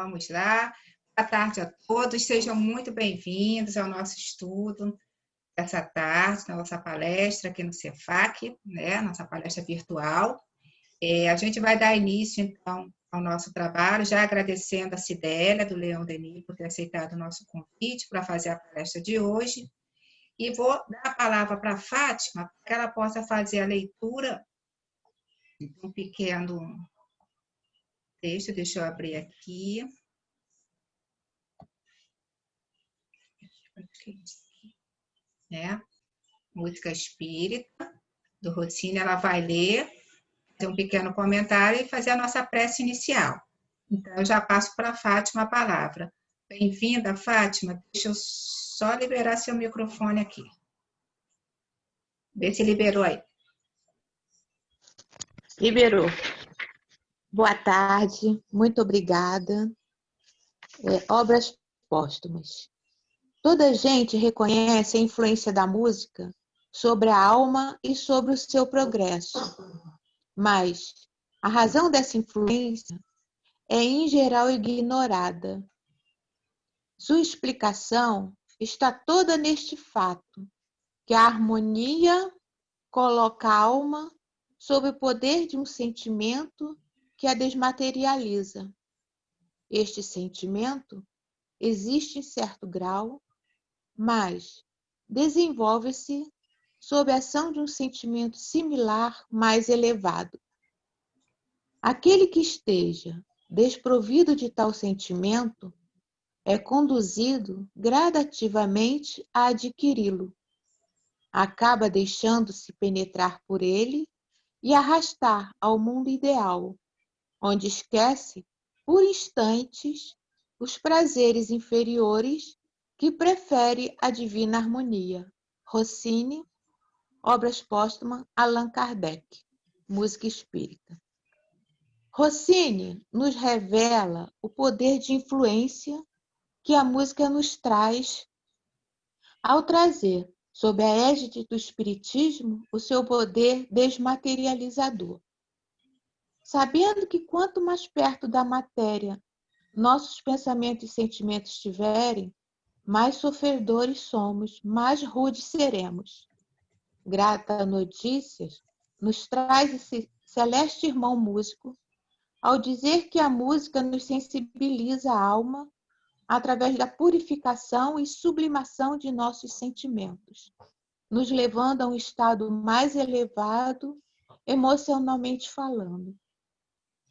vamos lá. Boa tarde a todos, sejam muito bem-vindos ao nosso estudo dessa tarde, na nossa palestra aqui no Cefac, né? Nossa palestra virtual. A gente vai dar início, então, ao nosso trabalho, já agradecendo a Cidélia, do Leão Denis, por ter aceitado o nosso convite para fazer a palestra de hoje. E vou dar a palavra para a Fátima, para que ela possa fazer a leitura de um pequeno texto. Deixa eu abrir aqui. Música Espírita, do Rossini. Ela vai ler, fazer um pequeno comentário e fazer a nossa prece inicial. Então, eu já passo para a Fátima a palavra. Bem-vinda, Fátima. Deixa eu só liberar seu microfone aqui. Vê se liberou aí. Liberou. Boa tarde, muito obrigada. Obras póstumas. Toda gente reconhece a influência da música sobre a alma e sobre o seu progresso. Mas a razão dessa influência é, em geral, ignorada. Sua explicação está toda neste fato, que a harmonia coloca a alma sob o poder de um sentimento que a desmaterializa. Este sentimento existe em certo grau, mas desenvolve-se sob a ação de um sentimento similar mais elevado. Aquele que esteja desprovido de tal sentimento é conduzido gradativamente a adquiri-lo. Acaba deixando-se penetrar por ele e arrastar ao mundo ideal, onde esquece, por instantes, os prazeres inferiores que prefere a divina harmonia. Rossini, Obras póstumas, Allan Kardec, Música Espírita. Rossini nos revela o poder de influência que a música nos traz ao trazer, sob a égide do Espiritismo, o seu poder desmaterializador. Sabendo que quanto mais perto da matéria nossos pensamentos e sentimentos estiverem, mais sofredores somos, mais rudes seremos. Grata notícias nos traz esse celeste irmão músico ao dizer que a música nos sensibiliza a alma através da purificação e sublimação de nossos sentimentos, nos levando a um estado mais elevado, emocionalmente falando.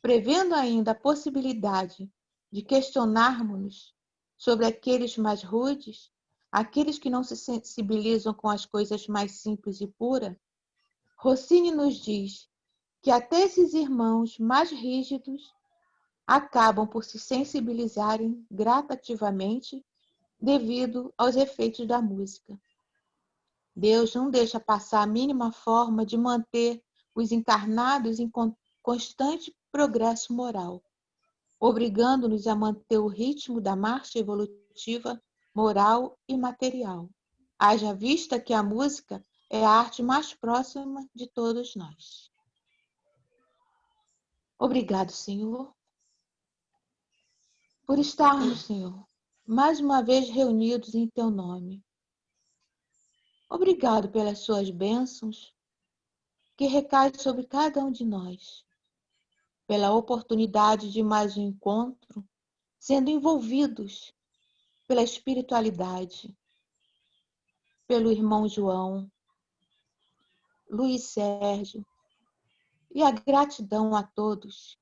Prevendo ainda a possibilidade de questionarmos-nos sobre aqueles mais rudes, aqueles que não se sensibilizam com as coisas mais simples e puras, Rossini nos diz que até esses irmãos mais rígidos acabam por se sensibilizarem gradativamente devido aos efeitos da música. Deus não deixa passar a mínima forma de manter os encarnados em constante progresso moral, obrigando-nos a manter o ritmo da marcha evolutiva moral e material. Haja vista que a música é a arte mais próxima de todos nós. Obrigado, Senhor, por estarmos, Senhor, mais uma vez reunidos em Teu nome. Obrigado pelas Suas bênçãos que recaem sobre cada um de nós, pela oportunidade de mais um encontro, sendo envolvidos pela espiritualidade, pelo irmão João, Luiz Sérgio, e a gratidão a todos,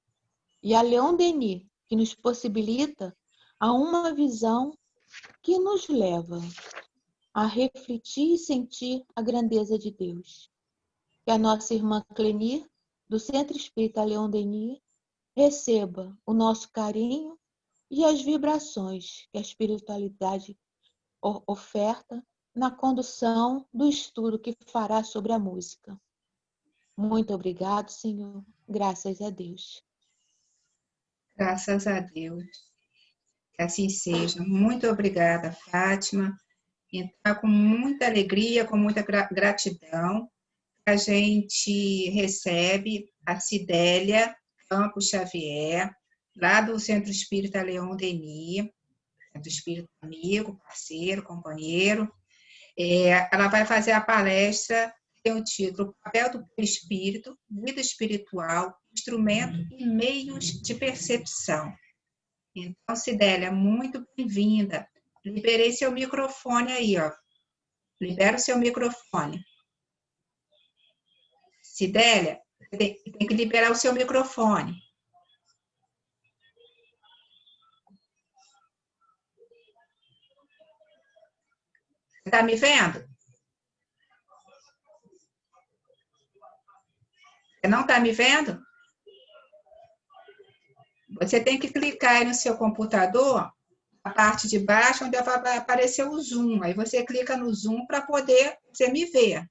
e a Leão Denis, que nos possibilita a uma visão que nos leva a refletir e sentir a grandeza de Deus. Que a nossa irmã Clenir, do Centro Espírita Leão Denis, receba o nosso carinho e as vibrações que a espiritualidade oferta na condução do estudo que fará sobre a música. Muito obrigado, Senhor. Graças a Deus. Graças a Deus. Que assim seja. Muito obrigada, Fátima. Então, com muita alegria, com muita gratidão, a gente recebe a Cidélia Campos Xavier, lá do Centro Espírita Leon Denis, Centro Espírita amigo, parceiro, companheiro. Ela vai fazer a palestra, tem o título Papel do Espírito, Vida Espiritual, Instrumento e Meios de Percepção. Então, Cibélia, muito bem-vinda. Liberei seu microfone aí, ó. Libera o seu microfone. Cibélia, tem que liberar o seu microfone. Você está me vendo? Você não está me vendo? Você tem que clicar aí no seu computador, a parte de baixo, onde vai aparecer o Zoom. Aí você clica no Zoom para poder você me ver.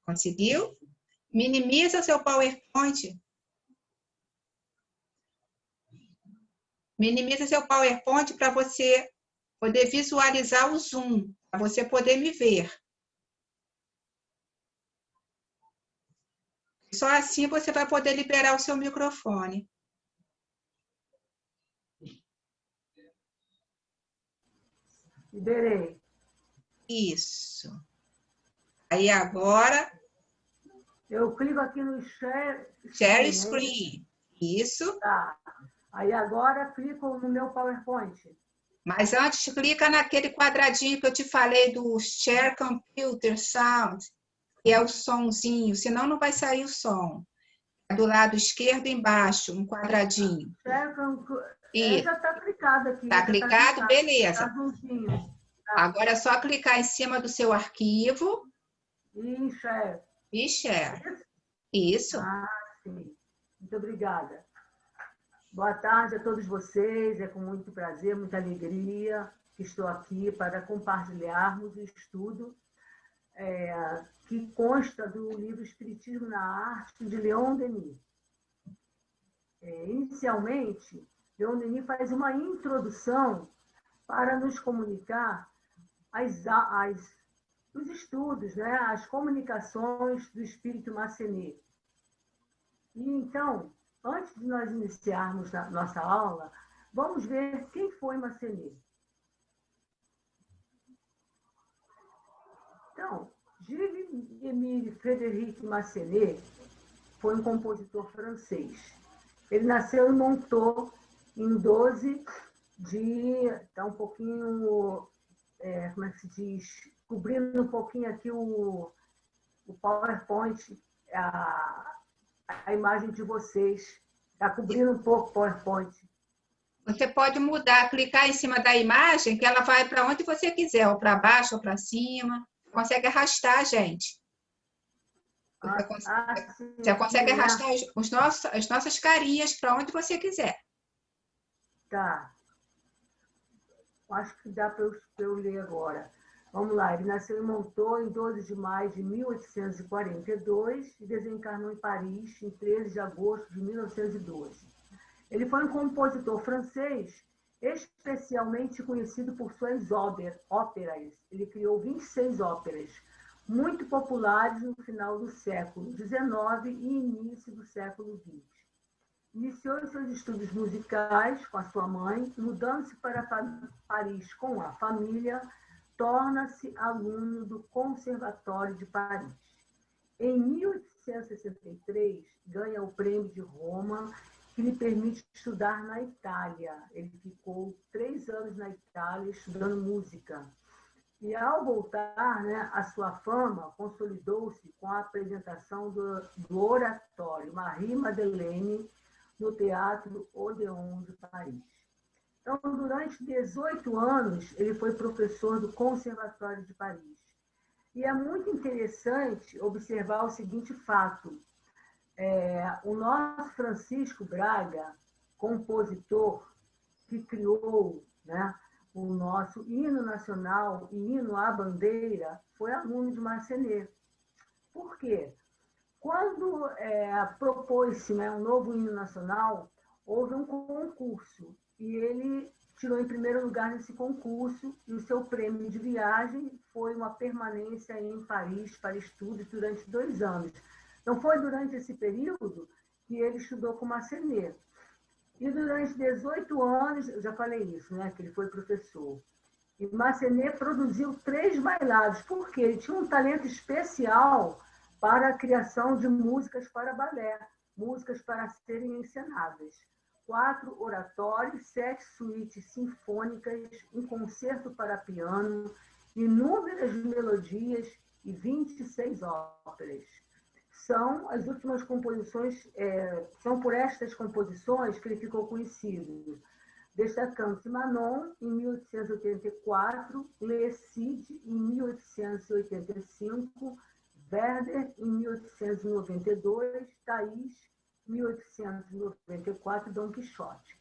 Conseguiu? Minimiza seu PowerPoint. Minimiza seu PowerPoint para você poder visualizar o Zoom, para você poder me ver. Só assim você vai poder liberar o seu microfone. Liberei. Isso. Aí agora... Eu clico aqui no Share Share Screen. Isso. Tá. Aí agora clico no meu PowerPoint. Mas antes, clica naquele quadradinho que eu te falei do Share Computer Sound, que é o sonzinho, senão não vai sair o som. É do lado esquerdo embaixo, um quadradinho. Já está clicado aqui. Está clicado? Beleza. Tá juntinho. Tá. Agora é só clicar em cima do seu arquivo. E Share. E Share. Isso. Ah, sim. Muito obrigada. Boa tarde a todos vocês. É com muito prazer, muita alegria que estou aqui para compartilharmos o estudo que consta do livro Espiritismo na Arte, de Leon Denis. Inicialmente, Leon Denis faz uma introdução para nos comunicar os estudos, né? As comunicações do espírito Massenet. E então, antes de nós iniciarmos a nossa aula, vamos ver quem foi Massenet. Então, Gilles-Émile Frédéric Massenet foi um compositor francês. Ele nasceu em Montaut em 12 de... Está um pouquinho... como é que se diz? Cobrindo um pouquinho aqui o PowerPoint, a imagem de vocês. Está cobrindo um pouco o PowerPoint. Você pode mudar, clicar em cima da imagem, que ela vai para onde você quiser, ou para baixo ou para cima. Consegue arrastar a gente. Você consegue arrastar as nossas carinhas para onde você quiser. Tá. Acho que dá para eu ler agora. Vamos lá. Ele nasceu em Montaut em 12 de maio de 1842 e desencarnou em Paris em 13 de agosto de 1912. Ele foi um compositor francês especialmente conhecido por suas óperas. Ele criou 26 óperas, muito populares no final do século XIX e início do século XX. Iniciou seus estudos musicais com a sua mãe, mudando-se para Paris com a família, torna-se aluno do Conservatório de Paris. Em 1863, ganha o Prêmio de Roma, que lhe permite estudar na Itália. Ele ficou 3 anos na Itália estudando música. E, ao voltar, né, a sua fama consolidou-se com a apresentação do oratório Marie Madeleine no Teatro Odéon de Paris. Então, durante 18 anos, ele foi professor do Conservatório de Paris. E é muito interessante observar o seguinte fato. O nosso Francisco Braga, compositor que criou, né, o nosso hino nacional e hino à bandeira, foi aluno de Massenet. Por quê? Quando propôs-se, né, um novo hino nacional, houve um concurso e ele tirou em primeiro lugar nesse concurso e o seu prêmio de viagem foi uma permanência em Paris para estudos durante 2 anos. Então, foi durante esse período que ele estudou com Massenet. E durante 18 anos, eu já falei isso, né, que ele foi professor. E Massenet produziu 3 bailados, porque ele tinha um talento especial para a criação de músicas para balé, músicas para serem encenadas. 4 oratórios, 7 suítes sinfônicas, um concerto para piano, inúmeras melodias e 26 óperas. São as últimas composições, são por estas composições que ele ficou conhecido, destacando-se Manon, em 1884, Le Cid, em 1885, Werder, em 1892, Thaís, 1894, Dom Quixote.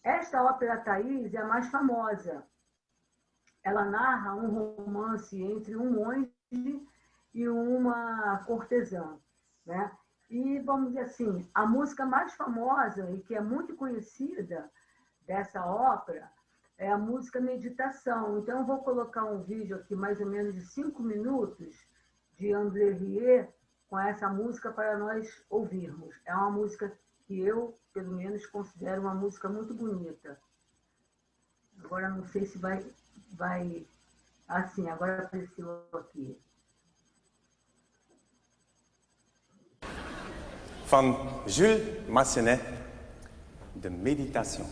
Esta ópera Thaís é a mais famosa. Ela narra um romance entre um monge e uma cortesã, né? E, vamos dizer assim, a música mais famosa e que é muito conhecida dessa ópera é a música Meditação. Então, eu vou colocar um vídeo aqui, mais ou menos de 5 minutos, de André Rieu, com essa música para nós ouvirmos. É uma música que eu, pelo menos, considero uma música muito bonita. Agora, não sei se vai... Assim, agora apareceu aqui. Von Jules Massenet, de Méditation.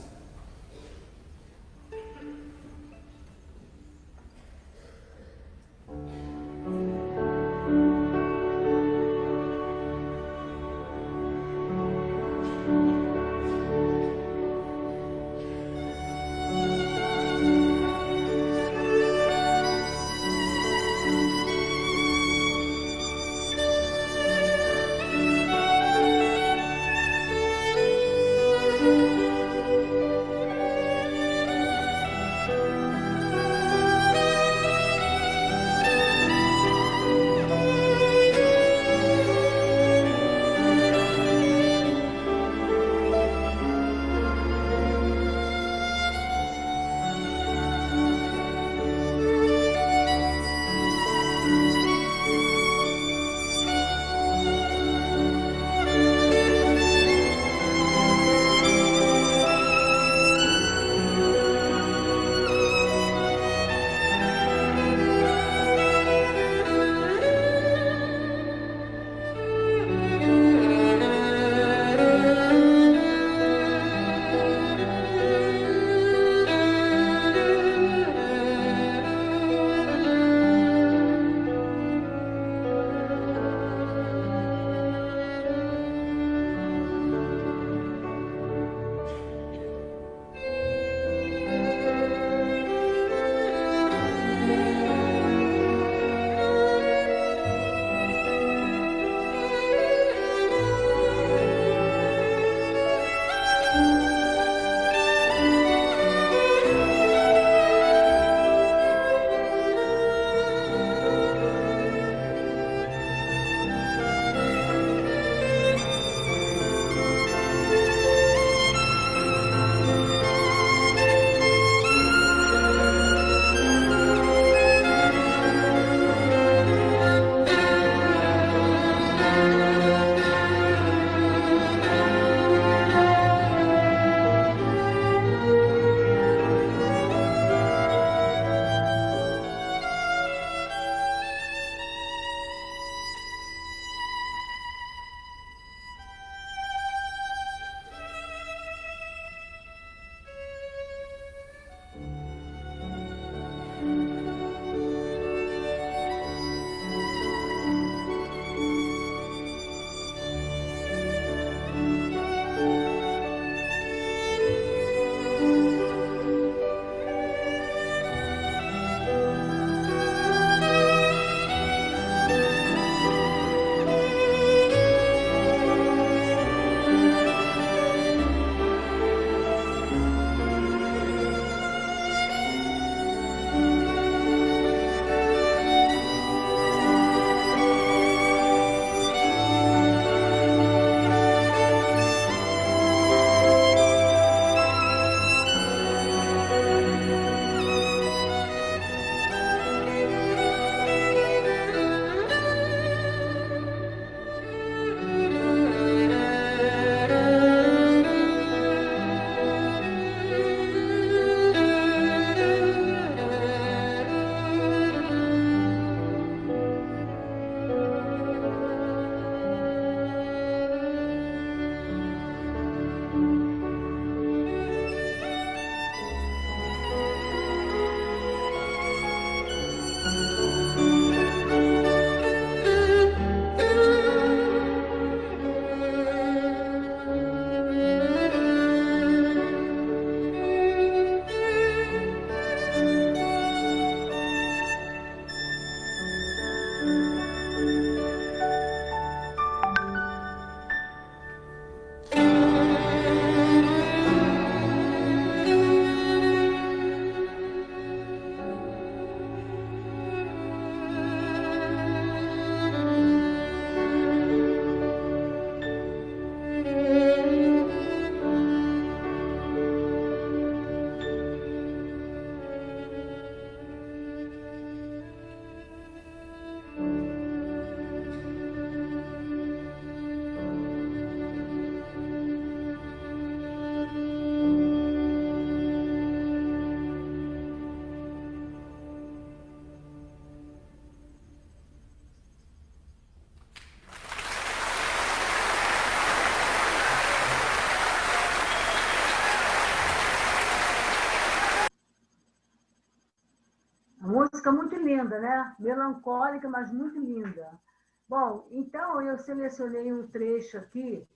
música muito linda, né? Melancólica, mas muito linda. Bom, então eu selecionei um trecho aqui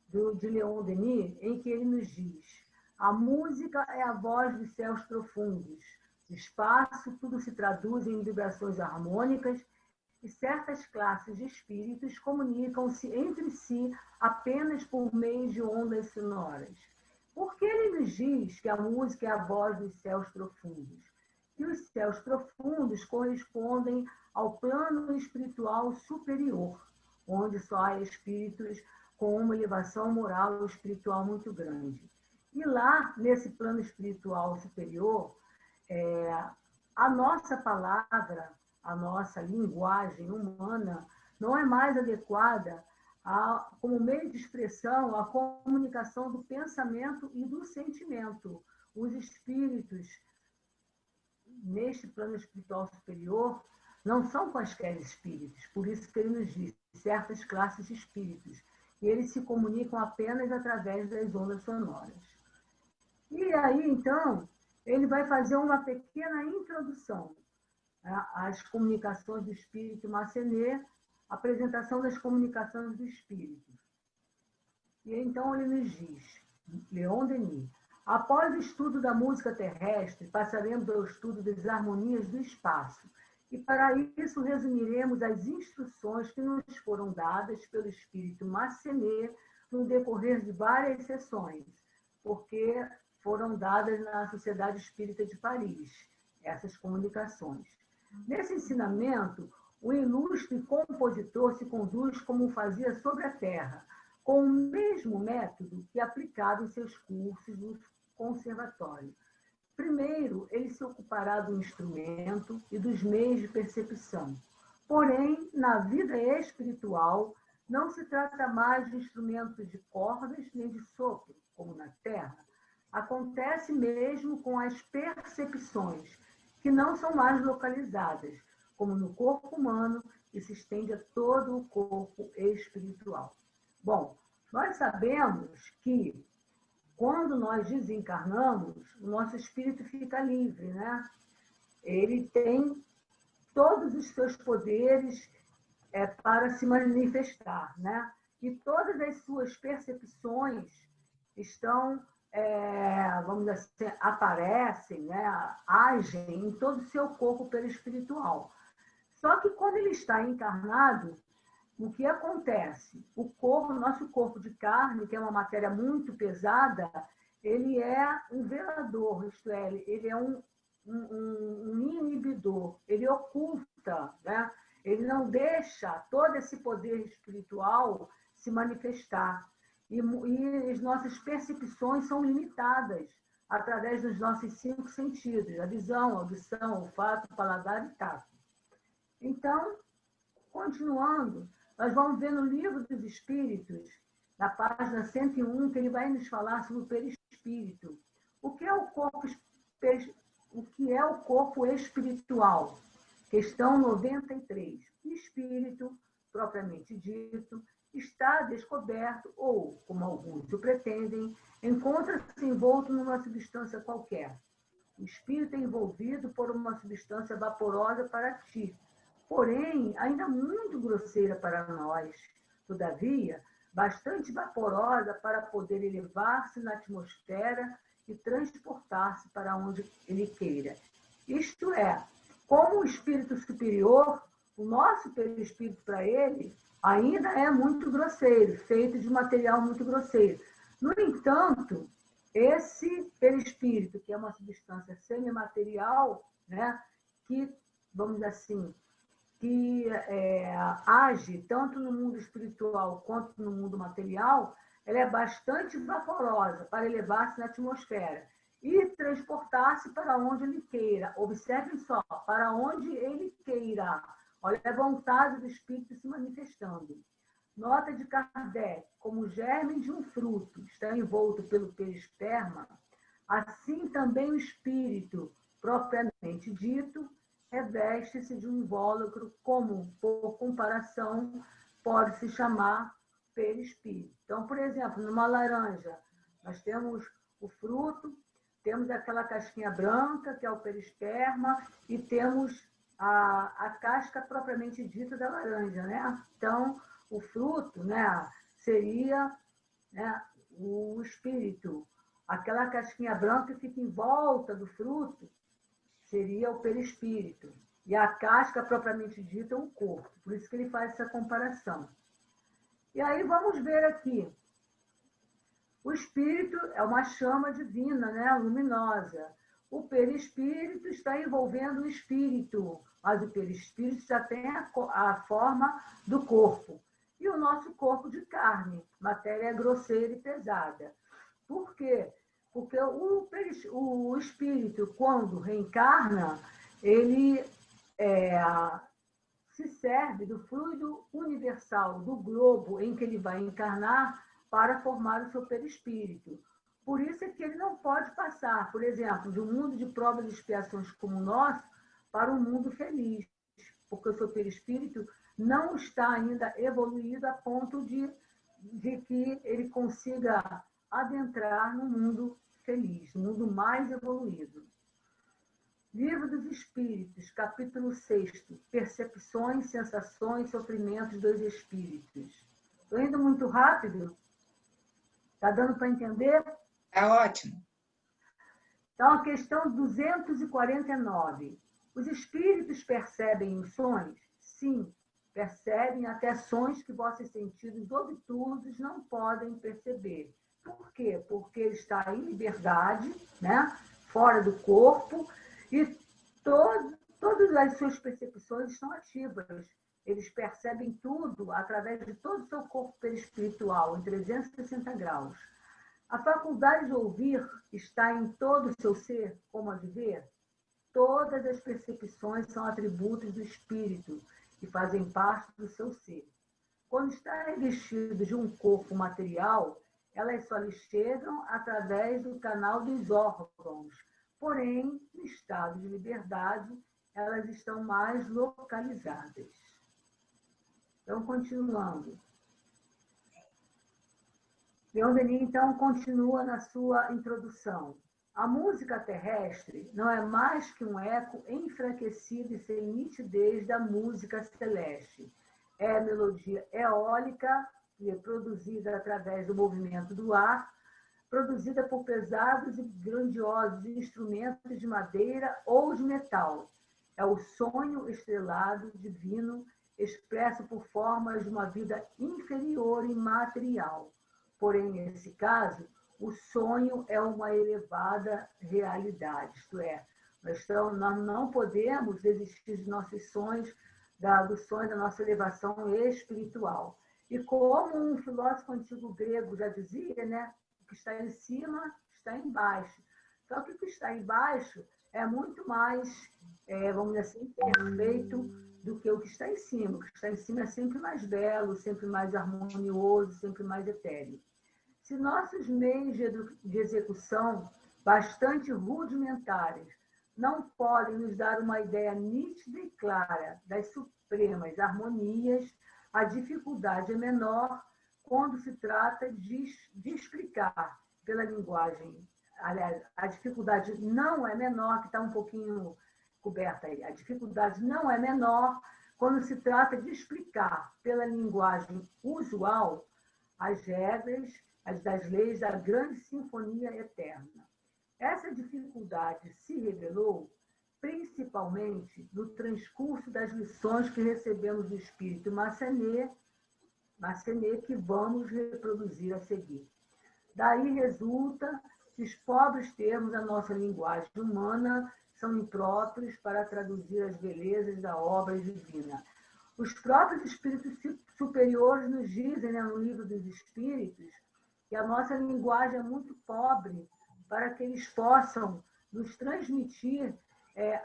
de Leon Denis, em que ele nos diz: a música é a voz dos céus profundos. No espaço, tudo se traduz em vibrações harmônicas e certas classes de espíritos comunicam-se entre si apenas por meio de ondas sonoras. Por que ele nos diz que a música é a voz dos céus profundos? Que os céus profundos correspondem ao plano espiritual superior, onde só há espíritos com uma elevação moral e espiritual muito grande. E lá, nesse plano espiritual superior, a nossa palavra, a nossa linguagem humana não é mais adequada como meio de expressão à comunicação do pensamento e do sentimento. Os espíritos, neste plano espiritual superior, não são quaisquer espíritos, por isso que ele nos diz certas classes de espíritos, e eles se comunicam apenas através das ondas sonoras. E aí, então, ele vai fazer uma pequena introdução às comunicações do espírito Massenet, apresentação das comunicações do espírito. E então ele nos diz, Leon Denis: após o estudo da música terrestre, passaremos ao estudo das harmonias do espaço. E para isso resumiremos as instruções que nos foram dadas pelo espírito Massenet no decorrer de várias sessões, porque foram dadas na Sociedade Espírita de Paris, essas comunicações. Nesse ensinamento, o ilustre compositor se conduz como fazia sobre a Terra, com o mesmo método que aplicava em seus cursos no conservatório. Primeiro, ele se ocupará do instrumento e dos meios de percepção. Porém, na vida espiritual, não se trata mais de instrumentos de cordas nem de sopro, como na Terra. Acontece mesmo com as percepções, que não são mais localizadas, como no corpo humano, e se estende a todo o corpo espiritual. Bom, nós sabemos que quando nós desencarnamos, o nosso espírito fica livre, né? Ele tem todos os seus poderes para se manifestar, né? E todas as suas percepções estão, vamos dizer assim, aparecem, né? Agem em todo o seu corpo perispiritual. Só que quando ele está encarnado, o que acontece? O corpo, nosso corpo de carne, que é uma matéria muito pesada, ele é um velador, isto é, ele é um inibidor, ele oculta, né? Ele não deixa todo esse poder espiritual se manifestar. E as nossas percepções são limitadas através dos nossos 5 sentidos, a visão, a audição, olfato, paladar e tato. Então, continuando, nós vamos ver no Livro dos Espíritos, na página 101, que ele vai nos falar sobre o perispírito. O que é o corpo espiritual? Questão 93. O espírito, propriamente dito, está descoberto ou, como alguns o pretendem, encontra-se envolto numa substância qualquer. O espírito é envolvido por uma substância vaporosa para ti, porém, ainda muito grosseira para nós. Todavia, bastante vaporosa para poder elevar-se na atmosfera e transportar-se para onde ele queira. Isto é, como o espírito superior, o nosso perispírito para ele ainda é muito grosseiro, feito de material muito grosseiro. No entanto, esse perispírito, que é uma substância semimaterial, né, que, vamos dizer assim, que age tanto no mundo espiritual quanto no mundo material, ela é bastante vaporosa para elevar-se na atmosfera e transportar-se para onde ele queira. Observem só, para onde ele queira. Olha a vontade do espírito se manifestando. Nota de Kardec: como o germe de um fruto está envolto pelo perisperma, assim também o espírito, propriamente dito, reveste-se de um invólucro, como, por comparação, pode se chamar perispírito. Então, por exemplo, numa laranja, nós temos o fruto, temos aquela casquinha branca, que é o perisperma, e temos a casca propriamente dita da laranja, né? Então, o fruto, né, seria, né, o espírito. Aquela casquinha branca que fica em volta do fruto seria o perispírito. E a casca propriamente dita é o corpo. Por isso que ele faz essa comparação. E aí vamos ver aqui. O espírito é uma chama divina, né, luminosa. O perispírito está envolvendo o espírito, mas o perispírito já tem a forma do corpo. E o nosso corpo de carne, matéria grosseira e pesada. Por quê? Porque o espírito, quando reencarna, ele se serve do fluido universal, do globo em que ele vai encarnar para formar o seu perispírito. Por isso é que ele não pode passar, por exemplo, de um mundo de provas e expiações como o nosso para um mundo feliz, porque o seu perispírito não está ainda evoluído a ponto de que ele consiga adentrar no mundo feliz, no mundo mais evoluído. Livro dos Espíritos, capítulo 6, Percepções, Sensações, Sofrimentos dos Espíritos. Estou indo muito rápido? Está dando para entender? Está ótimo. Então, a questão 249. Os espíritos percebem os sonhos? Sim, percebem até sons que vossos sentidos obtusos não podem perceber. Por quê? Porque ele está em liberdade, né? Fora do corpo, e todas as suas percepções estão ativas. Eles percebem tudo através de todo o seu corpo perispiritual, em 360 graus. A faculdade de ouvir está em todo o seu ser, como a de ver? Todas as percepções são atributos do espírito e fazem parte do seu ser. Quando está revestido de um corpo material, elas só lhe chegam através do canal dos órgãos. Porém, no estado de liberdade, elas estão mais localizadas. Então, continuando. Leon Denis, então, continua na sua introdução. A música terrestre não é mais que um eco enfraquecido e sem nitidez da música celeste. É a melodia eólica, que é produzida através do movimento do ar, produzida por pesados e grandiosos instrumentos de madeira ou de metal. É o sonho estrelado divino expresso por formas de uma vida inferior e material. Porém, nesse caso, o sonho é uma elevada realidade, isto é, nós não podemos desistir dos nossos sonhos, do sonho da nossa elevação espiritual. E como um filósofo antigo grego já dizia, né, o que está em cima está embaixo. Só que o que está embaixo é muito mais, vamos dizer assim, perfeito do que o que está em cima. O que está em cima é sempre mais belo, sempre mais harmonioso, sempre mais etéreo. Se nossos meios de execução, bastante rudimentares, não podem nos dar uma ideia nítida e clara das supremas harmonias, a dificuldade é menor quando se trata de explicar pela linguagem. Aliás, a dificuldade não é menor, que está um pouquinho coberta aí. A dificuldade não é menor quando se trata de explicar pela linguagem usual as regras das leis da grande sinfonia eterna. Essa dificuldade se revelou principalmente no transcurso das lições que recebemos do espírito Massenet, que vamos reproduzir a seguir. Daí resulta que os pobres termos da nossa linguagem humana são impróprios para traduzir as belezas da obra divina. Os próprios espíritos superiores nos dizem, né, no livro dos Espíritos, que a nossa linguagem é muito pobre para que eles possam nos transmitir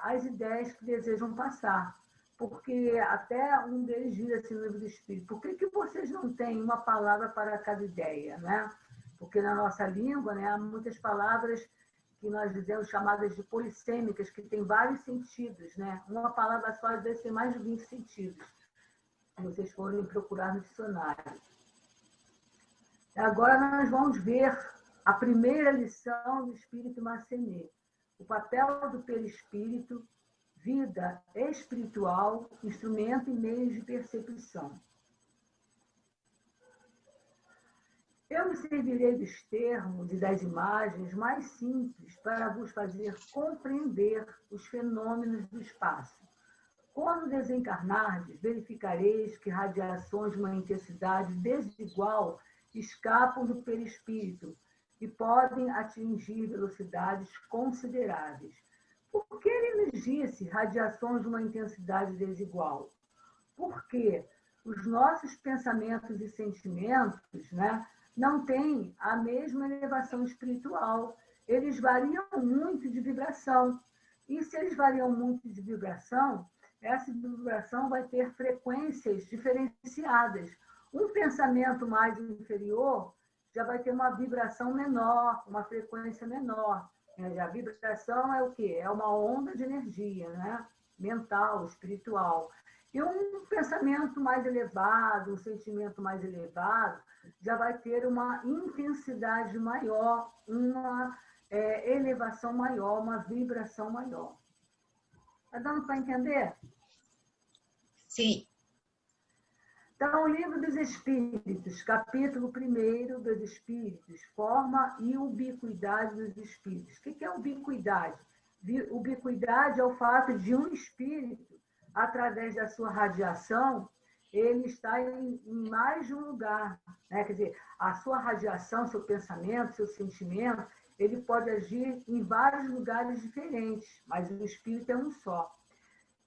as ideias que desejam passar. Porque até um deles diz assim no livro do Espírito, por que vocês não têm uma palavra para cada ideia, né? Porque na nossa língua, né, há muitas palavras que nós dizemos chamadas de polissêmicas, que têm vários sentidos, né? Uma palavra só, às vezes, tem mais de 20 sentidos, se vocês forem procurar no dicionário. Agora nós vamos ver a primeira lição do Espírito Massenet. O papel do perispírito vida espiritual, instrumento e meios de percepção. Eu me servirei dos termos e das imagens mais simples para vos fazer compreender os fenômenos do espaço. Quando desencarnardes, verificareis que radiações de uma intensidade desigual escapam do perispírito e podem atingir velocidades consideráveis. Por que ele nos disse radiações de uma intensidade desigual? Porque os nossos pensamentos e sentimentos, né, não têm a mesma elevação espiritual. Eles variam muito de vibração. E se eles variam muito de vibração, essa vibração vai ter frequências diferenciadas. Um pensamento mais inferior já vai ter uma vibração menor, uma frequência menor. A vibração é o quê? É uma onda de energia, né? Mental, espiritual. E um pensamento mais elevado, um sentimento mais elevado, já vai ter uma intensidade maior, uma elevação maior, uma vibração maior. Está dando para entender? Sim. Então, o Livro dos Espíritos, capítulo 1 dos Espíritos, forma e ubiquidade dos espíritos. O que é ubiquidade? Ubiquidade é o fato de um espírito, através da sua radiação, ele está em mais de um lugar, né? Quer dizer, a sua radiação, seu pensamento, seu sentimento, ele pode agir em vários lugares diferentes, mas o espírito é um só.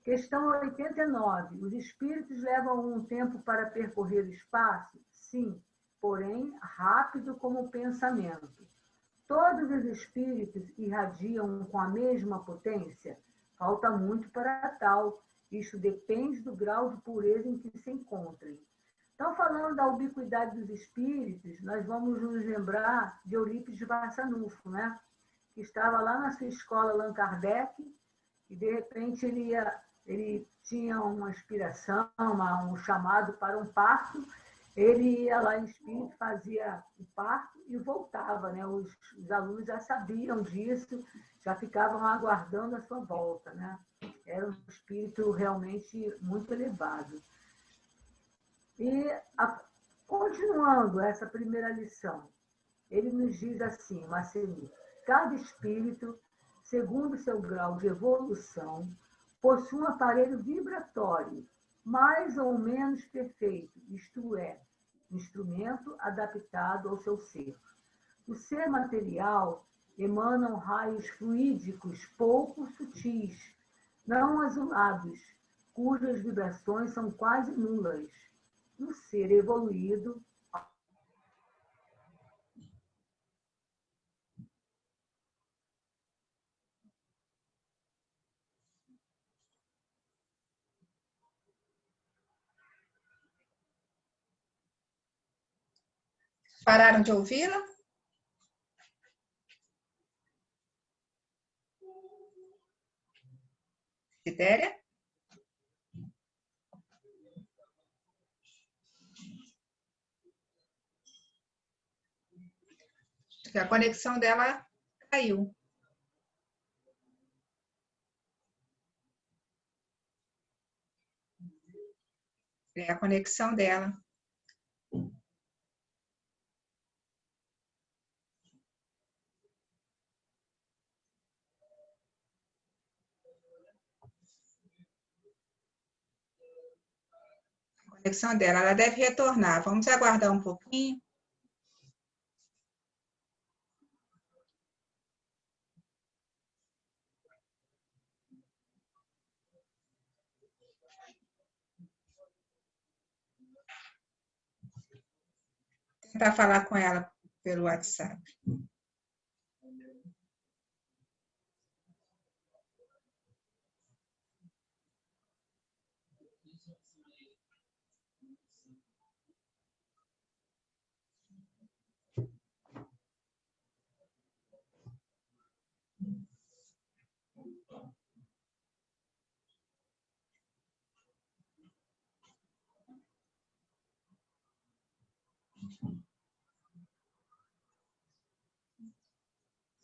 Questão 89. Os espíritos levam um tempo para percorrer o espaço? Sim, porém rápido como o pensamento. Todos os espíritos irradiam com a mesma potência? Falta muito para tal. Isso depende do grau de pureza em que se encontrem. Então, falando da ubiquidade dos espíritos, nós vamos nos lembrar de Eurípides Barçanufo, né? Que estava lá na sua escola Allan Kardec, e de repente ele tinha uma inspiração, um chamado para um parto. Ele ia lá em espírito, fazia o parto e voltava, né? Os alunos já sabiam disso, já ficavam aguardando a sua volta, né? Era um espírito realmente muito elevado. E, continuando essa primeira lição, ele nos diz assim, Marcelinho: cada espírito, segundo seu grau de evolução, possui um aparelho vibratório mais ou menos perfeito, isto é, instrumento adaptado ao seu ser. O ser material emanam raios fluídicos pouco sutis, não azulados, cujas vibrações são quase nulas. No ser evoluído, Pararam de ouvi-la? Quitéria? Acho que a conexão dela caiu. É a conexão dela. A conexão dela, ela deve retornar. Vamos aguardar um pouquinho. Tentar falar com ela pelo WhatsApp.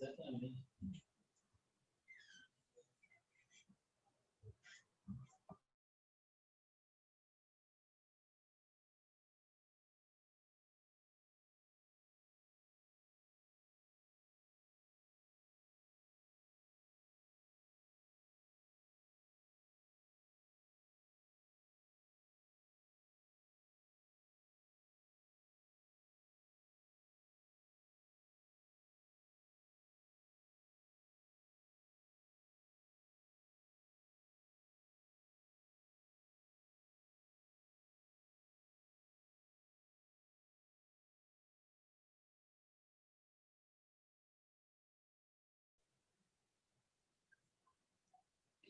Exatamente.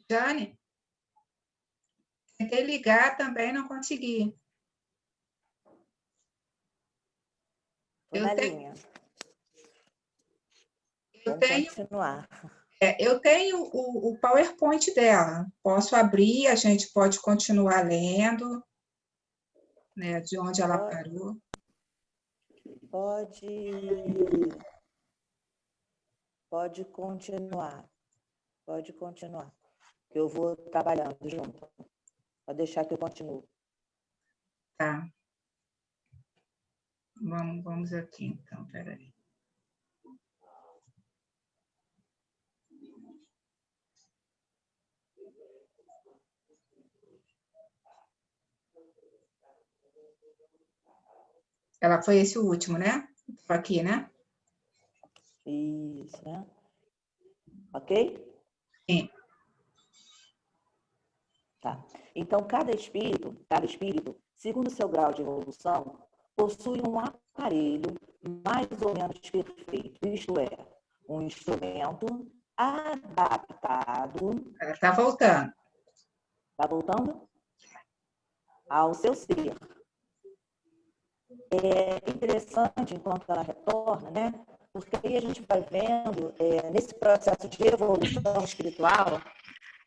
Jane, tentei ligar também, não consegui. Tô na linha. Eu Vamos tenho, continuar. eu tenho o PowerPoint dela. Posso abrir, a gente pode continuar lendo, né, de onde ela parou. Pode continuar. Pode continuar. Que eu vou trabalhando junto. Pode deixar que eu continuo. Tá. Vamos aqui, então, peraí. Ela foi esse último, né? Aqui, né? Isso, né? Ok? Sim. Tá. Então, cada espírito, segundo seu grau de evolução, possui um aparelho mais ou menos perfeito, isto é, um instrumento adaptado. Ela está voltando. Está voltando? Ao seu ser. É interessante, enquanto ela retorna, né? Porque aí a gente vai vendo, nesse processo de evolução espiritual,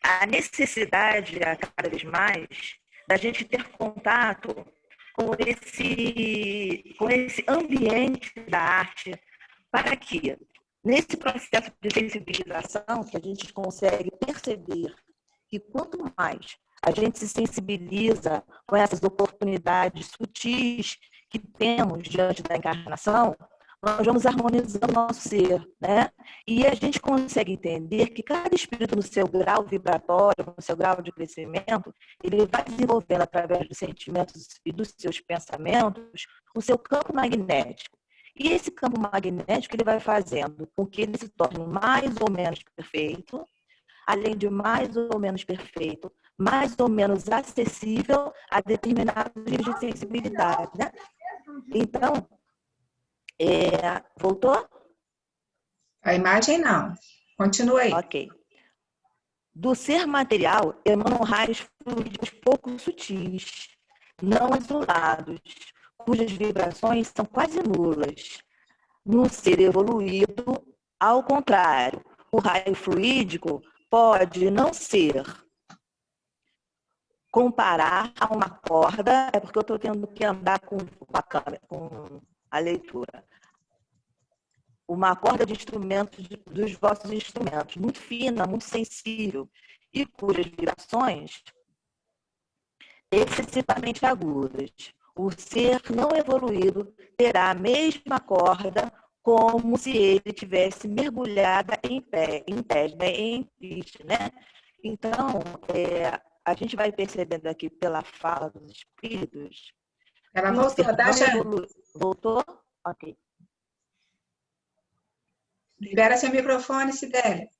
a necessidade, a cada vez mais, da gente ter contato com esse ambiente da arte, para que, nesse processo de sensibilização, que a gente consegue perceber que quanto mais a gente se sensibiliza com essas oportunidades sutis que temos diante da encarnação, nós vamos harmonizando o nosso ser, né? E a gente consegue entender que cada espírito, no seu grau vibratório, no seu grau de crescimento, ele vai desenvolvendo, através dos sentimentos e dos seus pensamentos, o seu campo magnético. E esse campo magnético ele vai fazendo com que ele se torne mais ou menos perfeito, além de mais ou menos perfeito, mais ou menos acessível a determinados níveis de sensibilidade, né? Então, voltou? A imagem não. Continua aí. Ok. Do ser material emanam raios fluídicos pouco sutis, não isolados, cujas vibrações são quase nulas. No ser evoluído, ao contrário, o raio fluídico pode não ser comparar a uma corda, é porque eu estou tendo que andar com a câmera, com a leitura. Uma corda de instrumentos, dos vossos instrumentos, muito fina, muito sensível, e cujas vibrações excessivamente agudas. O ser não evoluído terá a mesma corda como se ele tivesse mergulhada em piste, né? Então, a gente vai percebendo aqui pela fala dos espíritos. Ela voltou, tá, Jane? Voltou? Ok. Libera seu microfone, Cibele.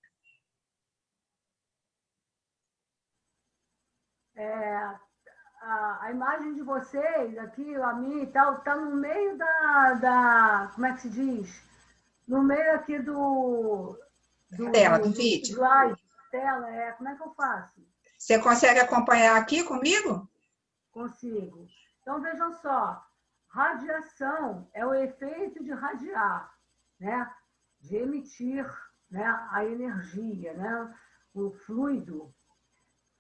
A imagem de vocês aqui, a minha e tal, tá no meio como é que se diz? No meio aqui do Tela, do vídeo. slide, tela, como é que eu faço? Você consegue acompanhar aqui comigo? Consigo. Então, vejam só, radiação é o efeito de radiar, né? De emitir, né? A energia, né? O fluido.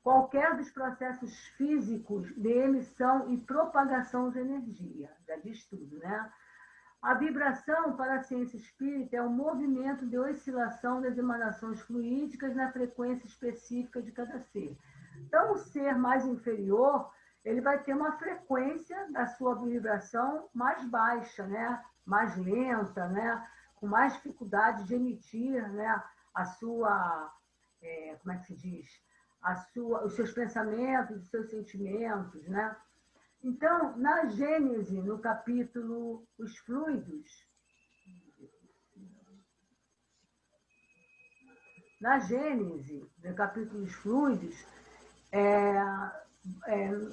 Qualquer dos processos físicos de emissão e propagação de energia, já diz tudo, né? A vibração, para a ciência espírita, é o movimento de oscilação das emanações fluídicas na frequência específica de cada ser. Então, o ser mais inferior, ele vai ter uma frequência da sua vibração mais baixa, né? Mais lenta, né? Com mais dificuldade de emitir, né? A sua, como é que se diz? Os seus pensamentos, os seus sentimentos, né? Então, na Gênese, no capítulo Os Fluidos, na Gênese, no capítulo Os Fluidos,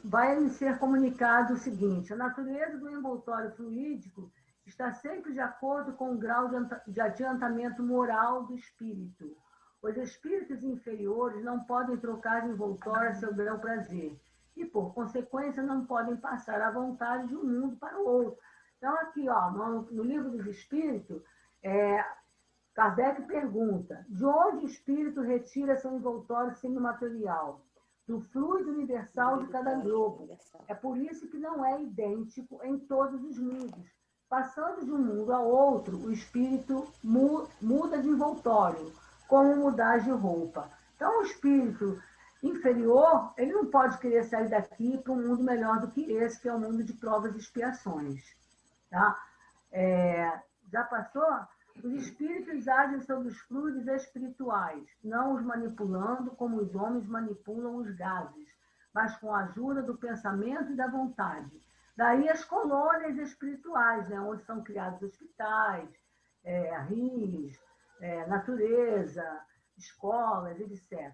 vai me ser comunicado o seguinte: a natureza do envoltório fluídico está sempre de acordo com o grau de adiantamento moral do espírito. Os espíritos inferiores não podem trocar de envoltório a seu bel prazer e, por consequência, não podem passar a vontade de um mundo para o outro. Então, aqui, ó, no Livro dos Espíritos, Kardec pergunta: de onde o espírito retira seu envoltório semimaterial? Do fluido universal de cada globo. É por isso que não é idêntico em todos os mundos. Passando de um mundo a outro, o espírito muda de envoltório, como mudar de roupa. Então, o espírito inferior, ele não pode querer sair daqui para um mundo melhor do que esse, que é o mundo de provas e expiações. Tá? Já passou? Os espíritos agem sobre os fluidos espirituais, não os manipulando como os homens manipulam os gases, mas com a ajuda do pensamento e da vontade. Daí as colônias espirituais, né, onde são criados hospitais, rios, natureza, escolas, etc.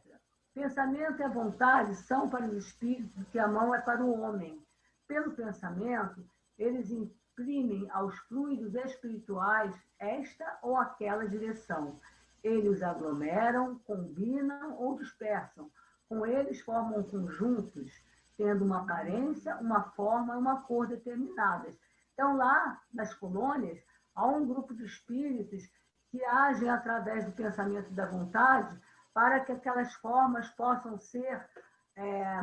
Pensamento e a vontade são para os espíritos o que a mão é para o homem. Pelo pensamento, eles imprimem aos fluidos espirituais esta ou aquela direção. Eles os aglomeram, combinam ou dispersam. Com eles formam conjuntos, tendo uma aparência, uma forma e uma cor determinadas. Então, lá nas colônias, há um grupo de espíritos que agem através do pensamento e da vontade para que aquelas formas possam ser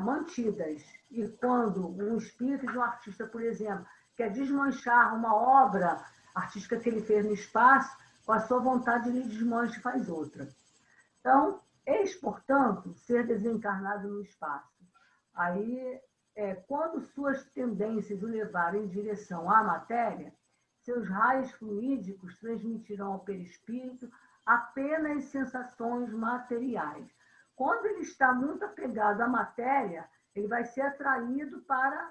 mantidas. E quando um espírito de um artista, por exemplo, quer desmanchar uma obra artística que ele fez no espaço, com a sua vontade ele desmancha e faz outra. Então, eis, portanto, ser desencarnado no espaço. Aí, quando suas tendências o levarem em direção à matéria, seus raios fluídicos transmitirão ao perispírito apenas sensações materiais. Quando ele está muito apegado à matéria, ele vai ser atraído para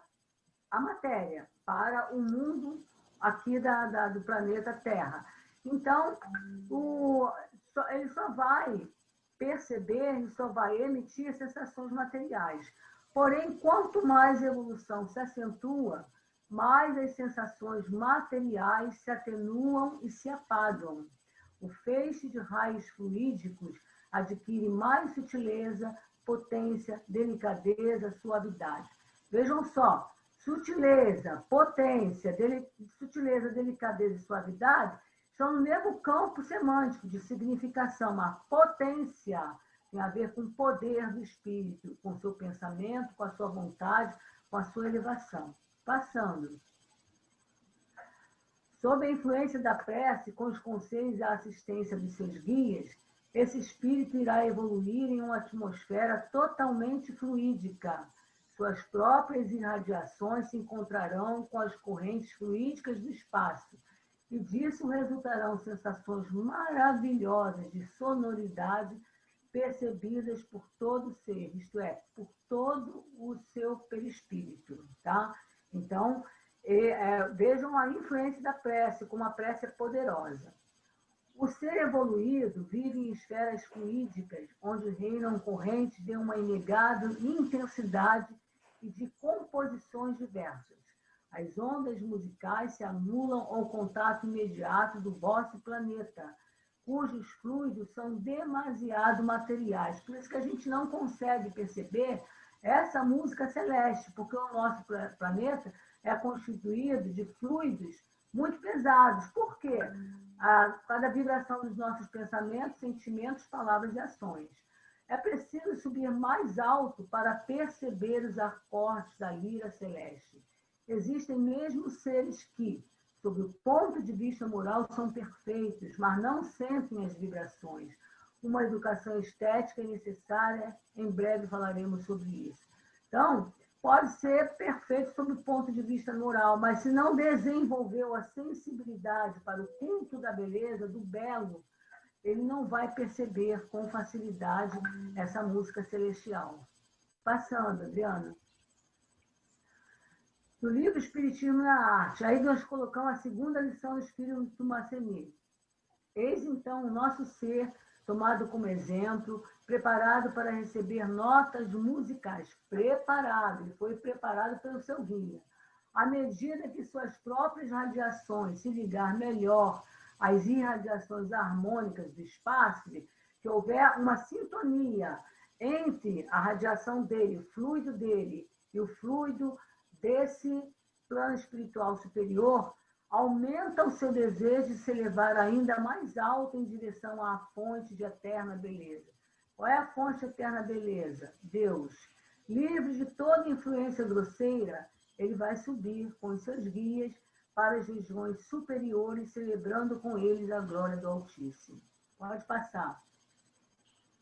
a matéria, para o mundo aqui do planeta Terra. Então, ele só vai perceber, ele só vai emitir sensações materiais. Porém, quanto mais a evolução se acentua, mais as sensações materiais se atenuam e se apagam. O feixe de raios fluídicos adquire mais sutileza, potência, delicadeza, suavidade. Vejam só, sutileza, potência, delicadeza e suavidade estão no mesmo campo semântico de significação. A potência tem a ver com o poder do espírito, com o seu pensamento, com a sua vontade, com a sua elevação. Passando. Sob a influência da prece, com os conselhos e a assistência dos seus guias, esse espírito irá evoluir em uma atmosfera totalmente fluídica. Suas próprias irradiações se encontrarão com as correntes fluídicas do espaço, e disso resultarão sensações maravilhosas de sonoridade percebidas por todo o ser, isto é, por todo o seu perispírito. Tá? Então, vejam a influência da prece, como a prece é poderosa. O ser evoluído vive em esferas fluídicas, onde reinam correntes de uma inegável intensidade e de composições diversas. As ondas musicais se anulam ao contato imediato do vosso planeta, cujos fluidos são demasiado materiais. Por isso que a gente não consegue perceber essa música celeste, porque o nosso planeta é constituído de fluidos muito pesados. Por quê? Cada vibração dos nossos pensamentos, sentimentos, palavras e ações. É preciso subir mais alto para perceber os acordes da lira celeste. Existem mesmo seres que, sob o ponto de vista moral, são perfeitos, mas não sentem as vibrações. Uma educação estética é necessária, em breve falaremos sobre isso. Então, pode ser perfeito sob o ponto de vista moral, mas se não desenvolveu a sensibilidade para o culto da beleza, do belo, ele não vai perceber com facilidade essa música celestial. Passando, Adriana. No livro Espiritismo na Arte, aí nós colocamos a segunda lição do Espírito Masseni. Eis então o nosso ser, tomado como exemplo, preparado para receber notas musicais. Preparado, ele foi preparado pelo seu guia. À medida que suas próprias radiações se ligar melhor às irradiações harmônicas do espaço, que houver uma sintonia entre a radiação dele, o fluido dele e o fluido desse plano espiritual superior, aumenta o seu desejo de se elevar ainda mais alto em direção à fonte de eterna beleza. Qual é a fonte de eterna beleza? Deus. Livre de toda influência grosseira, ele vai subir com os seus guias para as regiões superiores, celebrando com eles a glória do Altíssimo. Pode passar.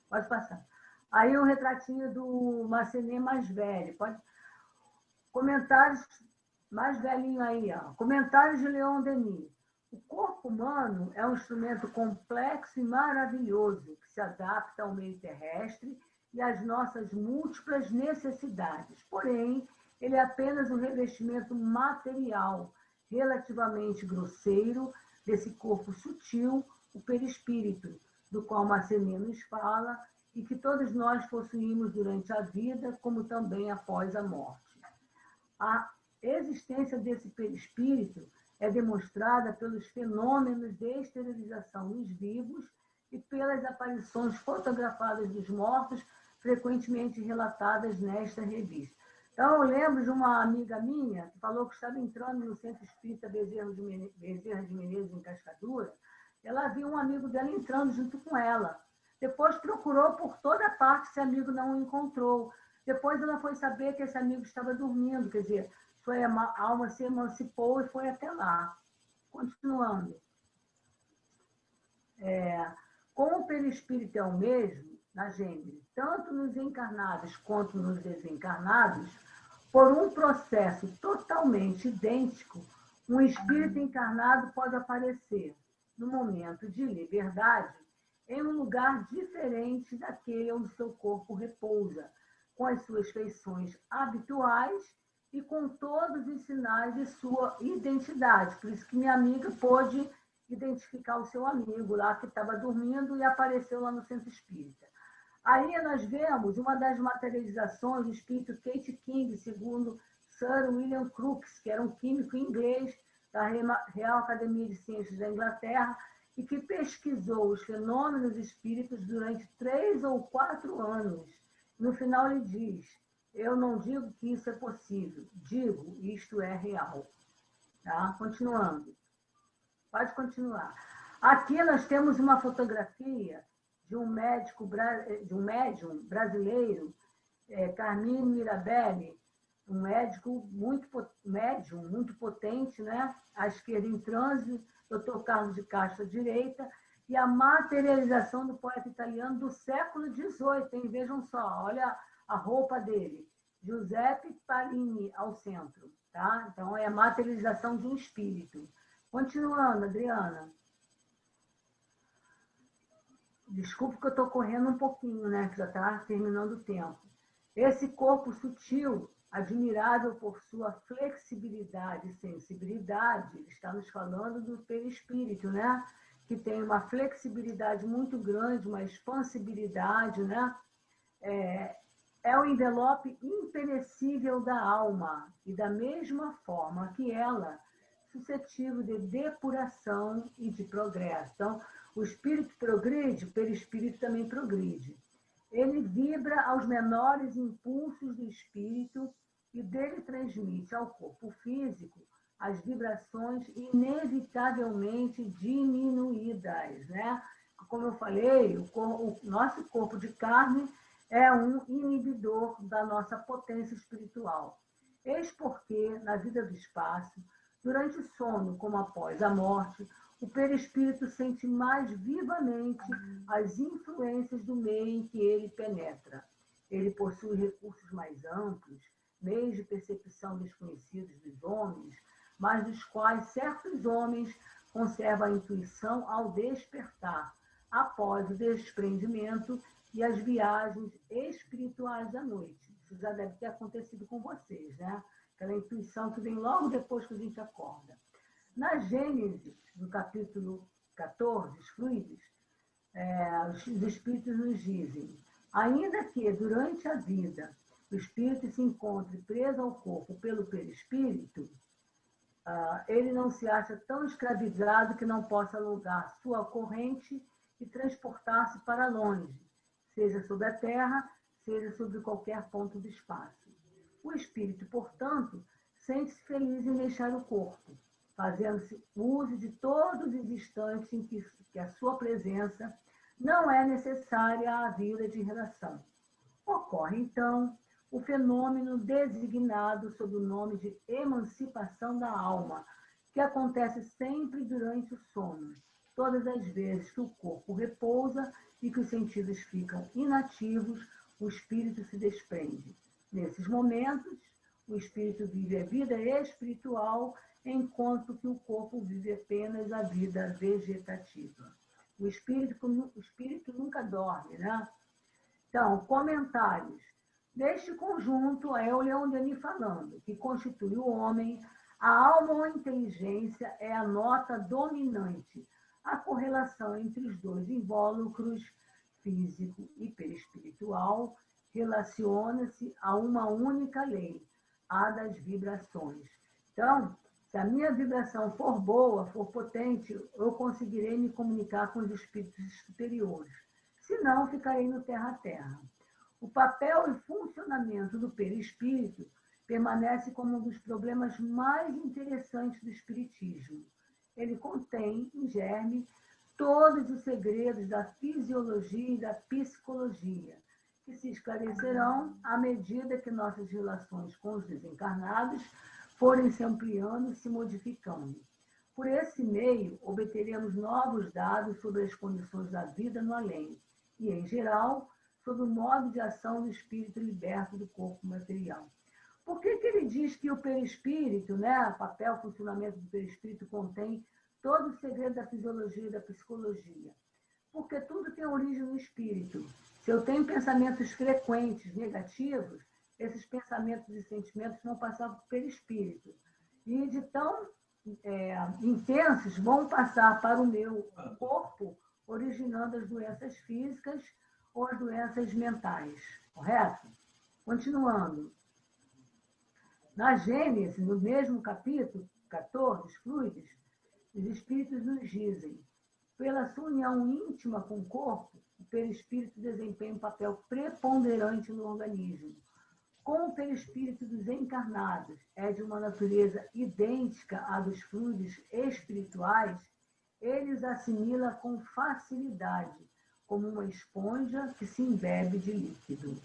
Pode passar. Aí o retratinho do Massenet mais velho. Pode... Comentários mais velhinho aí, ó. Comentários de Leon Denis. O corpo humano é um instrumento complexo e maravilhoso que se adapta ao meio terrestre e às nossas múltiplas necessidades. Porém, ele é apenas um revestimento material relativamente grosseiro desse corpo sutil, o perispírito, do qual Massenet nos fala e que todos nós possuímos durante a vida, como também após a morte. A existência desse perispírito é demonstrada pelos fenômenos de esterilização nos vivos e pelas aparições fotografadas dos mortos, frequentemente relatadas nesta revista. Então, eu lembro de uma amiga minha que falou que estava entrando no Centro Espírita Bezerra de Menezes, em Cascadura. Ela viu um amigo dela entrando junto com ela. Depois procurou por toda parte, esse amigo não o encontrou. Depois ela foi saber que esse amigo estava dormindo, quer dizer, a alma se emancipou e foi até lá. Continuando. Como o perispírito é o mesmo, na Gênese, tanto nos encarnados quanto nos desencarnados, por um processo totalmente idêntico, um espírito encarnado pode aparecer, no momento de liberdade, em um lugar diferente daquele onde seu corpo repousa, com as suas feições habituais e com todos os sinais de sua identidade. Por isso que minha amiga pôde identificar o seu amigo lá que estava dormindo e apareceu lá no Centro Espírita. Aí nós vemos uma das materializações do espírito Kate King, segundo Sir William Crookes, que era um químico inglês da Real Academia de Ciências da Inglaterra e que pesquisou os fenômenos espíritos durante 3 ou 4 anos. No final ele diz: eu não digo que isso é possível, digo isto é real. Tá? Continuando. Pode continuar. Aqui nós temos uma fotografia de um médium brasileiro, Carmine Mirabelli, um médium muito potente, né? À esquerda em transe, Dr. Carlos de Castro à direita, e a materialização do poeta italiano do século XVIII, hein? Vejam só, olha a roupa dele, Giuseppe Parini ao centro, tá? Então é a materialização de um espírito. Continuando, Adriana. Desculpe que eu estou correndo um pouquinho, né? Que já está terminando o tempo. Esse corpo sutil, admirável por sua flexibilidade e sensibilidade, ele está nos falando do perispírito, né? Que tem uma flexibilidade muito grande, uma expansibilidade, né? É o envelope imperecível da alma e da mesma forma que ela, suscetível de depuração e de progresso. Então, o espírito progride, o perispírito também progride. Ele vibra aos menores impulsos do espírito e dele transmite ao corpo físico as vibrações inevitavelmente diminuídas, né? Como eu falei, o nosso corpo de carne é um inibidor da nossa potência espiritual. Eis porque, na vida do espaço, durante o sono, como após a morte, o perispírito sente mais vivamente as influências do meio em que ele penetra. Ele possui recursos mais amplos, meios de percepção desconhecidos dos homens, mas dos quais certos homens conservam a intuição ao despertar, após o desprendimento e as viagens espirituais da noite. Isso já deve ter acontecido com vocês, né? Aquela intuição que vem logo depois que a gente acorda. Na Gênesis, no capítulo 14, os fluidos, os espíritos nos dizem: ainda que durante a vida o espírito se encontre preso ao corpo pelo perispírito, ele não se acha tão escravizado que não possa alugar sua corrente e transportar-se para longe, seja sobre a Terra, seja sobre qualquer ponto do espaço. O espírito, portanto, sente-se feliz em deixar o corpo, fazendo-se uso de todos os instantes em que a sua presença não é necessária à vida de relação. Ocorre, então, o fenômeno designado sob o nome de emancipação da alma, que acontece sempre durante o sono, todas as vezes que o corpo repousa e que os sentidos ficam inativos, o espírito se desprende. Nesses momentos, o espírito vive a vida espiritual, enquanto que o corpo vive apenas a vida vegetativa. O espírito nunca dorme, né? Então, comentários. Neste conjunto, é o Leon Denis falando, que constitui o homem, a alma ou a inteligência é a nota dominante. A correlação entre os dois invólucros, físico e perispiritual, relaciona-se a uma única lei, a das vibrações. Então, se a minha vibração for boa, for potente, eu conseguirei me comunicar com os espíritos superiores. Se não, ficarei no terra a terra. O papel e funcionamento do perispírito permanece como um dos problemas mais interessantes do espiritismo. Ele contém, em germe, todos os segredos da fisiologia e da psicologia, que se esclarecerão à medida que nossas relações com os desencarnados forem se ampliando e se modificando. Por esse meio, obteremos novos dados sobre as condições da vida no além e, em geral, sobre o modo de ação do espírito liberto do corpo material. Por que ele diz que o perispírito, né, o papel, funcionamento do perispírito contém todo o segredo da fisiologia e da psicologia? Porque tudo tem origem no espírito. Se eu tenho pensamentos frequentes, negativos, esses pensamentos e sentimentos vão passar para o perispírito. E de tão intensos vão passar para o meu corpo, originando as doenças físicas ou as doenças mentais. Correto? Continuando. Na Gênesis, no mesmo capítulo 14, os fluidos, os espíritos nos dizem: pela sua união íntima com o corpo, o perispírito desempenha um papel preponderante no organismo. Como o perispírito dos encarnados é de uma natureza idêntica à dos fluidos espirituais, ele os assimila com facilidade, como uma esponja que se embebe de líquido.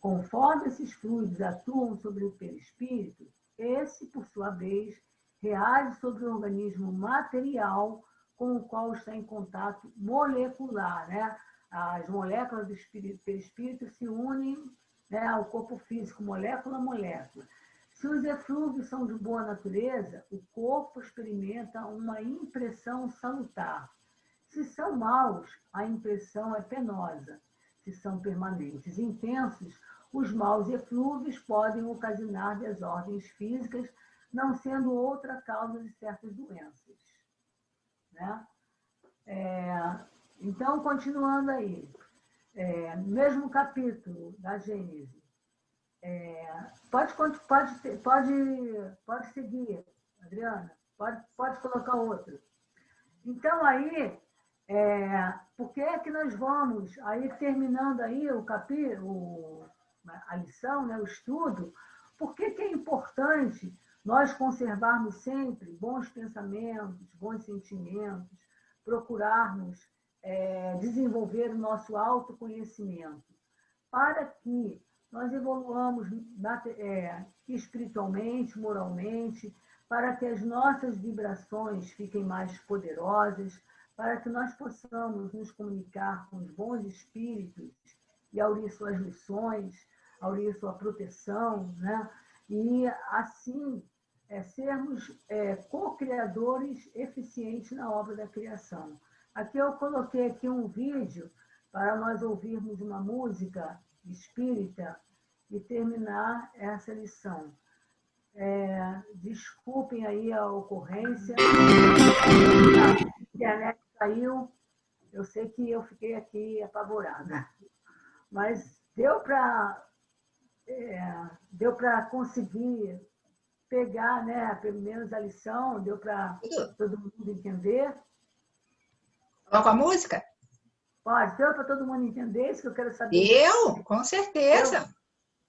Conforme esses fluidos atuam sobre o perispírito, esse, por sua vez, reage sobre o organismo material com o qual está em contato molecular, né? As moléculas do perispírito se unem, né, ao corpo físico, molécula a molécula. Se os eflúvios são de boa natureza, o corpo experimenta uma impressão salutar. Se são maus, a impressão é penosa. Se são permanentes e intensos, os maus eflúvios podem ocasionar desordens físicas, não sendo outra causa de certas doenças. Né? Então, continuando aí, no mesmo capítulo da Gênesis, pode seguir, Adriana, pode colocar outro. Então, aí, por que é que nós vamos, aí terminando aí o capítulo, a lição, né, o estudo, por que é importante nós conservarmos sempre bons pensamentos, bons sentimentos, procurarmos desenvolver o nosso autoconhecimento, para que nós evoluamos espiritualmente, moralmente, para que as nossas vibrações fiquem mais poderosas, para que nós possamos nos comunicar com os bons espíritos e aurir suas lições, aurir sua proteção, né? E assim sermos co-criadores eficientes na obra da criação. Aqui eu coloquei aqui um vídeo para nós ouvirmos uma música espírita e terminar essa lição. Desculpem aí a ocorrência. A internet caiu. Eu sei que eu fiquei aqui apavorada. Mas deu para conseguir pegar, né, pelo menos a lição, deu para todo mundo entender. Coloca a música? Pode, deu para todo mundo entender isso que eu quero saber? Eu? Com certeza.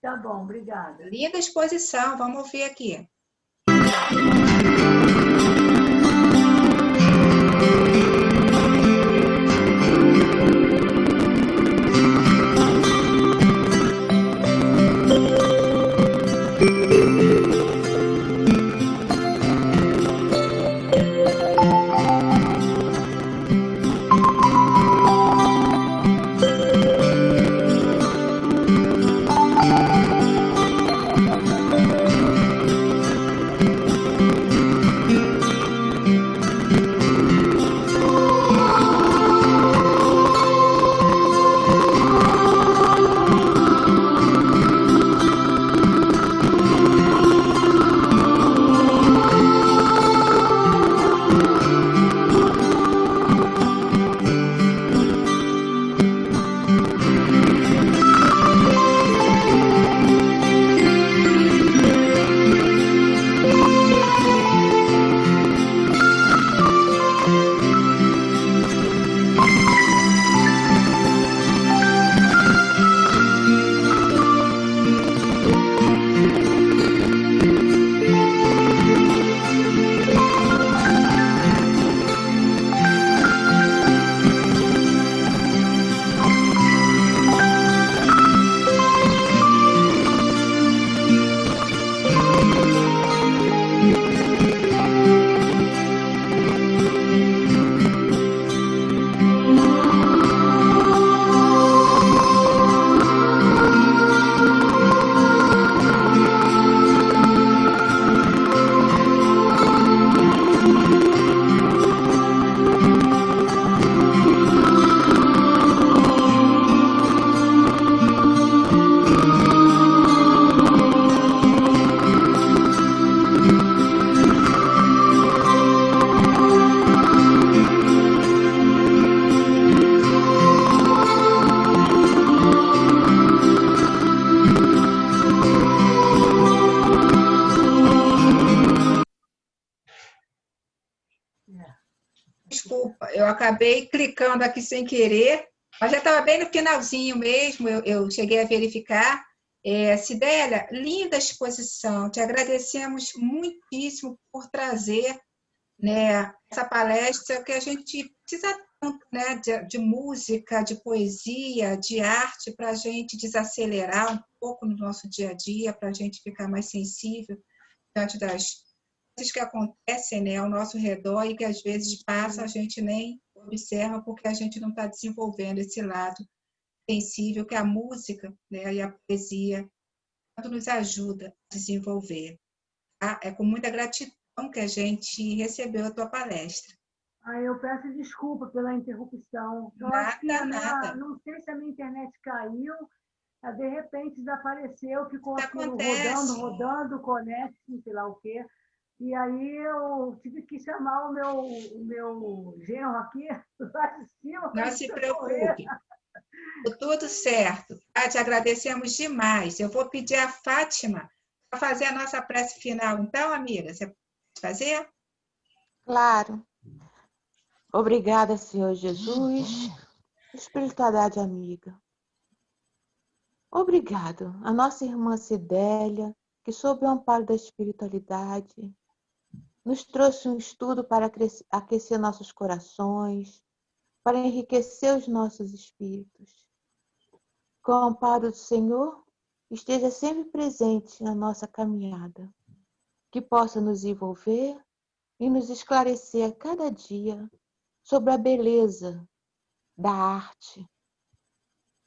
Tá bom, obrigada. Linda exposição, vamos ouvir aqui. Desculpa, eu acabei clicando aqui sem querer, mas já estava bem no finalzinho mesmo, eu cheguei a verificar. Cidélia, linda exposição, te agradecemos muitíssimo por trazer, né, essa palestra que a gente precisa tanto, né, de música, de poesia, de arte, para a gente desacelerar um pouco no nosso dia a dia, para a gente ficar mais sensível diante das coisas que acontecem, né, ao nosso redor e que às vezes passa, a gente nem observa porque a gente não está desenvolvendo esse lado sensível que a música, né, e a poesia tanto nos ajuda a desenvolver. Tá? É com muita gratidão que a gente recebeu a tua palestra. Eu peço desculpa pela interrupção. Nada. Não sei se a minha internet caiu, de repente desapareceu, ficou aquilo rodando, conecte, sei lá o quê. E aí eu tive que chamar o meu genro aqui lá de cima. Não se preocupe. Tudo certo. Tá? Te agradecemos demais. Eu vou pedir a Fátima para fazer a nossa prece final. Então, amiga, você pode fazer? Claro. Obrigada, Senhor Jesus, espiritualidade amiga. Obrigado a nossa irmã Cidélia, que sob o amparo da espiritualidade nos trouxe um estudo para aquecer nossos corações, para enriquecer os nossos espíritos. Com o amparo do Senhor, esteja sempre presente na nossa caminhada, que possa nos envolver e nos esclarecer a cada dia sobre a beleza da arte.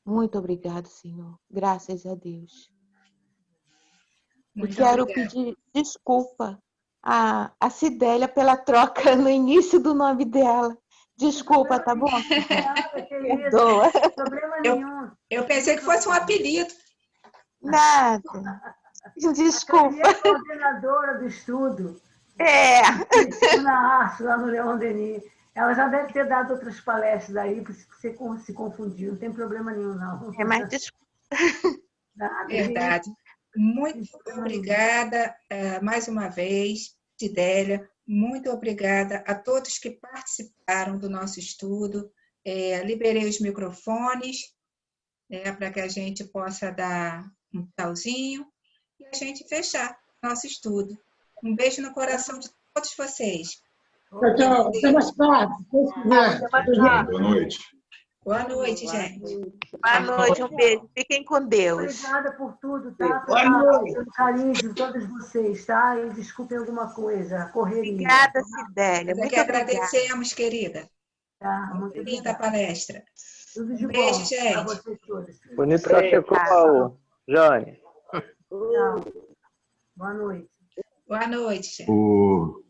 Muito obrigado, Senhor. Graças a Deus. Muito quero obrigada. pedir desculpa a Cidélia pela troca no início do nome dela. Desculpa, tá bom? Nada, que Perdoa. isso. Problema nenhum. Eu pensei que fosse um apelido. Nada. Desculpa. A coordenadora do estudo. Na arte, lá no Leon Denis. Ela já deve ter dado outras palestras aí, por isso que você se confundiu. Não tem problema nenhum, não. Mas desculpa. Nada, Verdade. Muito obrigada mais uma vez, Cidélia. Muito obrigada a todos que participaram do nosso estudo, Liberei os microfones, para que a gente possa dar um tchauzinho e a gente fechar nosso estudo. Um beijo no coração de todos vocês. Tchau, tchau. Até mais tarde. Boa noite. Boa noite, gente. Boa noite, um beijo. Fiquem com Deus. Obrigada por tudo, tá? Boa noite. Pelo carinho de todos vocês, tá? E desculpem alguma coisa, a correria. Obrigada, Cidélia. Nós é Muito que obrigada. agradecemos, querida. Tá? Muito Muito linda a obrigada. palestra. Tudo de Beijo, bom para gente. vocês todos. Bonito cachecol, Jane. Tchau. Boa noite. Boa noite, gente. O